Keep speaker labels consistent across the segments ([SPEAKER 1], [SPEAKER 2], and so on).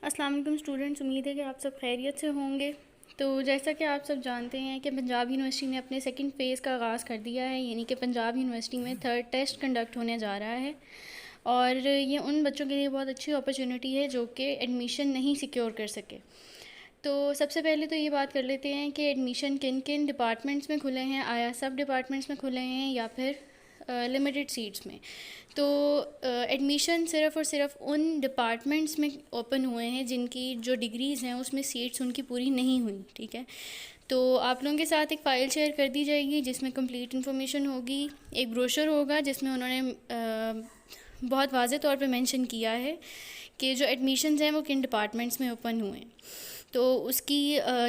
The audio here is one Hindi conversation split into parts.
[SPEAKER 1] अस्सलाम वालेकुम स्टूडेंट्स, उम्मीद है कि आप सब खैरियत से होंगे। तो जैसा कि आप सब जानते हैं कि पंजाब यूनिवर्सिटी ने अपने सेकंड फ़ेज़ का आगाज़ कर दिया है, यानी कि पंजाब यूनिवर्सिटी में थर्ड टेस्ट कंडक्ट होने जा रहा है। और ये उन बच्चों के लिए बहुत अच्छी अपॉर्चुनिटी है जो कि एडमिशन नहीं सिक्योर कर सके। तो सबसे पहले तो ये बात कर लेते हैं कि एडमिशन किन किन डिपार्टमेंट्स में खुले हैं, आया सब डिपार्टमेंट्स में खुले हैं या फिर लिमिटेड सीट्स में। तो एडमिशन सिर्फ़ और सिर्फ उन डिपार्टमेंट्स में ओपन हुए हैं जिनकी जो डिग्रीज़ हैं उसमें सीट्स उनकी पूरी नहीं हुई। ठीक है, तो आप लोगों के साथ एक फ़ाइल शेयर कर दी जाएगी जिसमें कंप्लीट इन्फॉर्मेशन होगी। एक ब्रोशर होगा जिसमें उन्होंने बहुत वाज़े तौर पे मेंशन किया है कि जो एडमिशन्स हैं वो किन डिपार्टमेंट्स में ओपन हुए हैं। तो उसकी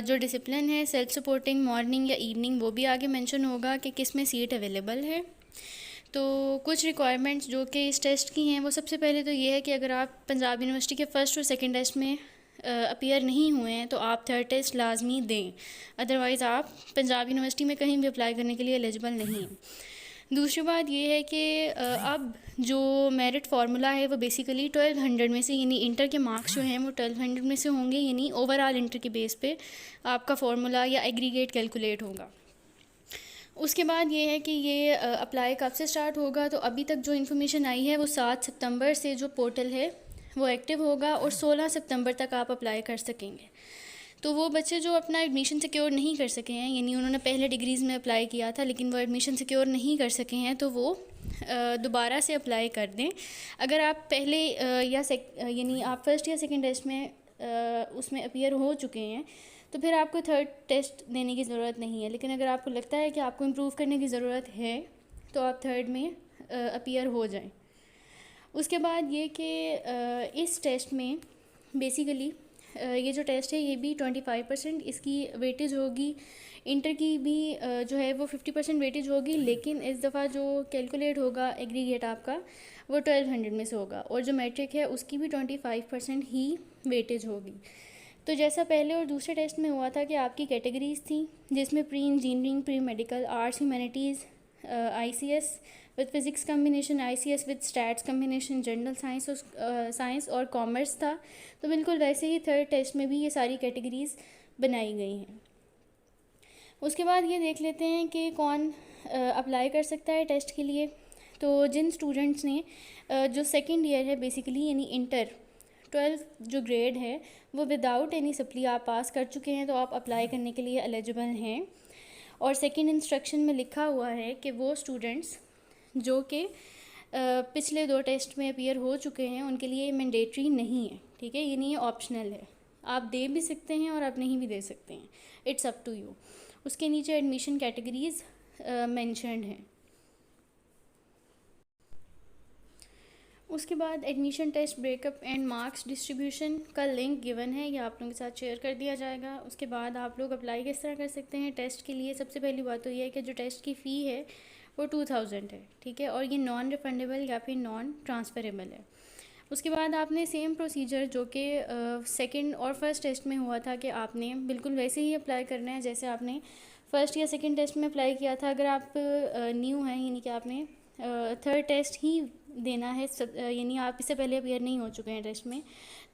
[SPEAKER 1] जो डिसिप्लिन है, सेल्फ सपोर्टिंग, मॉर्निंग या इवनिंग, वो भी आगे मेंशन होगा कि किस में सीट अवेलेबल है। तो कुछ रिक्वायरमेंट्स जो कि इस टेस्ट की हैं, वो सबसे पहले तो ये है कि अगर आप पंजाब यूनिवर्सिटी के फ़र्स्ट और सेकंड टेस्ट में अपीयर नहीं हुए हैं तो आप थर्ड टेस्ट लाजमी दें, अदरवाइज़ आप पंजाब यूनिवर्सिटी में कहीं भी अप्लाई करने के लिए एलिजिबल नहीं हैं। दूसरी बात ये है कि अब जो मेरिट फार्मूला है वो बेसिकली 1200 में से, यानी इंटर के मार्क्स जो हैं वो 1200 में से होंगे, यानी ओवरऑल इंटर के बेस पे आपका फार्मूला या एग्रीगेट कैलकुलेट होगा। उसके बाद ये है कि ये अप्लाई कब से स्टार्ट होगा। तो अभी तक जो इन्फॉर्मेशन आई है वो 7 सितंबर से जो पोर्टल है वो एक्टिव होगा और 16 सितंबर तक आप अप्लाई कर सकेंगे। तो वो बच्चे जो अपना एडमिशन सिक्योर नहीं कर सके हैं, यानी उन्होंने पहले डिग्रीज़ में अप्लाई किया था लेकिन वो एडमिशन सिक्योर नहीं कर सके हैं, तो वो दोबारा से अप्लाई कर दें। अगर आप पहले यानी आप फर्स्ट या सेकंड टेस्ट में उसमें अपीयर हो चुके हैं तो फिर आपको थर्ड टेस्ट देने की ज़रूरत नहीं है। लेकिन अगर आपको लगता है कि आपको इम्प्रूव करने की ज़रूरत है तो आप थर्ड में अपीयर हो जाएं। उसके बाद ये कि इस टेस्ट में बेसिकली ये जो टेस्ट है ये भी 25% इसकी वेटेज होगी। इंटर की भी जो है वो 50% वेटेज होगी, लेकिन इस दफ़ा जो कैलकुलेट होगा एग्रीगेट आपका वो 1200 में से होगा, और जो मैट्रिक है उसकी भी 25% ही वेटेज होगी। तो जैसा पहले और दूसरे टेस्ट में हुआ था कि आपकी कैटेगरीज़ थी जिसमें pre engineering, pre medical, arts, humanities, ICS with physics combination, ICS with stats combination, general science और कॉमर्स था। तो बिल्कुल वैसे ही थर्ड टेस्ट में भी ये सारी कैटेगरीज़ बनाई गई हैं। उसके बाद ये देख लेते हैं कि कौन अप्लाई कर सकता है टेस्ट के लिए। तो जिन स्टूडेंट्स ने जो सेकेंड ईयर है बेसिकली, यानी इंटर 12 जो ग्रेड है वो विदाउट एनी सप्ली आप पास कर चुके हैं तो आप अप्लाई करने के लिए एलिजिबल हैं। और सेकंड इंस्ट्रक्शन में लिखा हुआ है कि वो स्टूडेंट्स जो कि पिछले 2 टेस्ट में अपीयर हो चुके हैं उनके लिए मैंडेटरी नहीं है। ठीक है, ये नहीं है, ऑप्शनल है। आप दे भी सकते हैं और आप नहीं भी दे सकते हैं, इट्स अप टू यू। उसके नीचे एडमिशन कैटेगरीज़ मेंशन्ड हैं। उसके बाद admission test breakup and marks distribution का लिंक गिवन है, ये आप लोगों के साथ शेयर कर दिया जाएगा। उसके बाद आप लोग अप्लाई किस तरह कर सकते हैं टेस्ट के लिए। सबसे पहली बात तो ये है कि जो टेस्ट की फ़ी है वो 2000 है। ठीक है, और ये नॉन रिफंडेबल या फिर नॉन ट्रांसफरेबल है। उसके बाद आपने सेम प्रोसीजर जो कि सेकंड और फर्स्ट टेस्ट में हुआ था कि आपने बिल्कुल वैसे ही अप्लाई करना है जैसे आपने फ़र्स्ट या सेकंड टेस्ट में अप्लाई किया था। अगर आप न्यू हैं, यानी कि आपने थर्ड टेस्ट ही देना है, यानी आप इससे पहले अपीयर नहीं हो चुके हैं टेस्ट में,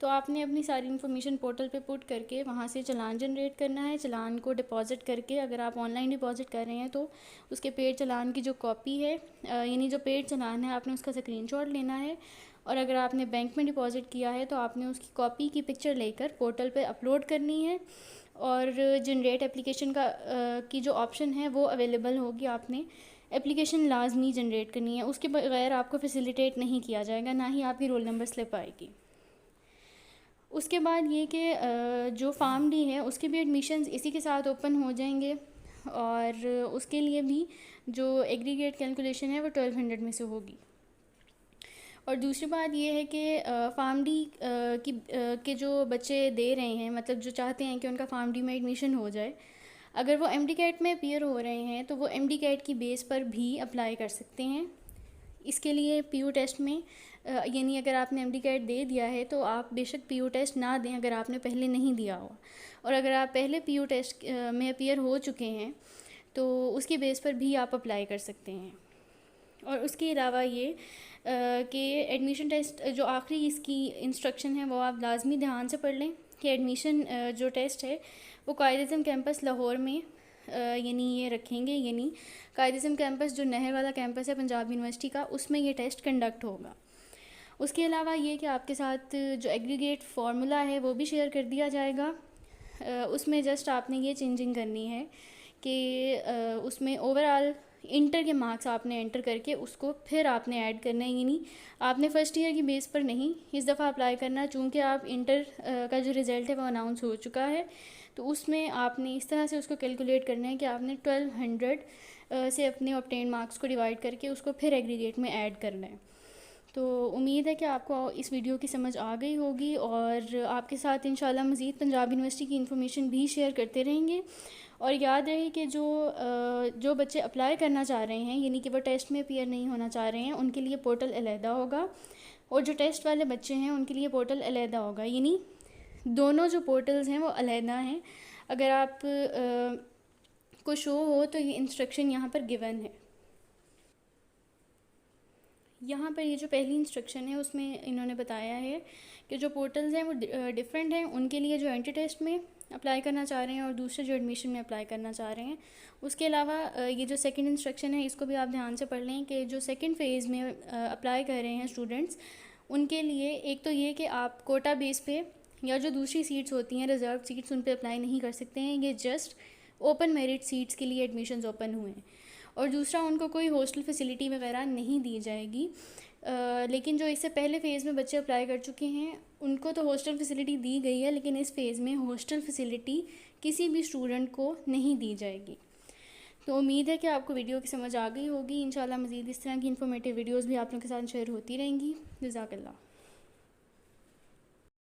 [SPEAKER 1] तो आपने अपनी सारी इन्फॉर्मेशन पोर्टल पे पुट करके वहाँ से चालान जनरेट करना है। चालान को डिपॉज़िट करके, अगर आप ऑनलाइन डिपॉज़िट कर रहे हैं तो उसके पेड चालान की जो कॉपी है, यानी जो पेड चालान है, आपने उसका स्क्रीनशॉट लेना है। और अगर आपने बैंक में डिपॉज़िट किया है तो आपने उसकी कॉपी की पिक्चर लेकर पोर्टल पे अपलोड करनी है। और जनरेट एप्लीकेशन की जो ऑप्शन है वो अवेलेबल होगी। आपने एप्लीकेशन लाजमी जनरेट करनी है, उसके बगैर आपको फैसिलिटेट नहीं किया जाएगा, ना ही आपकी रोल नंबर स्लिप आएगी। उसके बाद ये कि जो फार्म डी है उसके भी एडमिशन्स इसी के साथ ओपन हो जाएंगे, और उसके लिए भी जो एग्रीगेट कैलकुलेशन है वो 1200 में से होगी। और दूसरी बात ये है कि फार्म डी के जो बच्चे दे रहे हैं, मतलब जो चाहते हैं कि उनका फार्म डी में एडमिशन हो जाए, अगर वो MD कैट में अपीयर हो रहे हैं तो वो MD कैट की बेस पर भी अप्लाई कर सकते हैं। इसके लिए PU टेस्ट में यानी अगर आपने MD कैट दे दिया है तो आप बेशक PU टेस्ट ना दें अगर आपने पहले नहीं दिया हो, और अगर आप पहले PU टेस्ट में अपीयर हो चुके हैं तो उसकी बेस पर भी आप अप्लाई कर सकते हैं। और उसके अलावा ये कि एडमिशन टेस्ट जो आखिरी इसकी इंस्ट्रक्शन है वो आप लाजमी ध्यान से पढ़ लें कि एडमिशन जो टेस्ट है वो कायद-ए-आज़म कैंपस लाहौर में यानी ये रखेंगे, यानी कायद-ए-आज़म कैंपस जो नहर वाला कैंपस है पंजाब यूनिवर्सिटी का, उसमें ये टेस्ट कंडक्ट होगा। उसके अलावा ये कि आपके साथ जो एग्रीगेट फार्मूला है वो भी शेयर कर दिया जाएगा। उसमें जस्ट आपने ये चेंजिंग करनी है कि उसमें ओवरऑल इंटर के मार्क्स आपने एंटर करके उसको फिर आपने ऐड करना है, यानी आपने फ़र्स्ट ईयर की बेस पर नहीं इस दफ़ा अप्लाई करना, चूँकि आप इंटर का जो रिज़ल्ट है वो अनाउंस हो चुका है। तो उसमें आपने इस तरह से उसको कैलकुलेट करना है कि आपने 1200 से अपने ऑब्टेन मार्क्स को डिवाइड करके उसको फिर एग्रीगेट में ऐड करना है। तो उम्मीद है कि आपको इस वीडियो की समझ आ गई होगी और आपके साथ इंशाल्लाह मज़ीद पंजाब यूनिवर्सिटी की इन्फॉर्मेशन भी शेयर करते रहेंगे। और याद रहे कि जो बच्चे अप्लाई करना चाह रहे हैं, यानी कि वो टेस्ट में अपीयर नहीं होना चाह रहे हैं, उनके लिए पोर्टल अलहदा होगा, और जो टेस्ट वाले बच्चे हैं उनके लिए पोर्टल अलहदा होगा, यानी दोनों जो पोर्टल्स हैं वो अलहदा हैं। अगर आप को शो हो तो ये इंस्ट्रक्शन यहाँ पर गिवन है। यहाँ पर ये जो पहली इंस्ट्रक्शन है उसमें इन्होंने बताया है कि जो पोर्टल्स हैं वो डिफरेंट हैं, उनके लिए जो एंट्री टेस्ट में अप्लाई करना चाह रहे हैं और दूसरे जो एडमिशन में अप्लाई करना चाह रहे हैं। उसके अलावा ये जो सेकंड इंस्ट्रक्शन है इसको भी आप ध्यान से पढ़ लें कि जो सेकंड फ़ेज़ में अप्लाई कर रहे हैं स्टूडेंट्स, उनके लिए एक तो ये कि आप कोटा बेस पे या जो दूसरी सीट्स होती हैं रिज़र्व सीट्स उन पर अप्लाई नहीं कर सकते हैं, ये जस्ट ओपन मेरिट सीट्स के लिए एडमिशन्स ओपन हुए हैं। और दूसरा, उनको कोई हॉस्टल फैसिलिटी वगैरह नहीं दी जाएगी। लेकिन जो इससे पहले फ़ेज़ में बच्चे अप्लाई कर चुके हैं उनको तो हॉस्टल फैसिलिटी दी गई है, लेकिन इस फ़ेज़ में हॉस्टल फैसिलिटी किसी भी स्टूडेंट को नहीं दी जाएगी। तो उम्मीद है कि आपको वीडियो की समझ आ गई होगी। इंशाल्लाह मज़ीद इस तरह की इन्फॉर्मेटिव वीडियोज़ भी आप लोगों के साथ शेयर होती रहेंगी। जज़ाकल्लाह।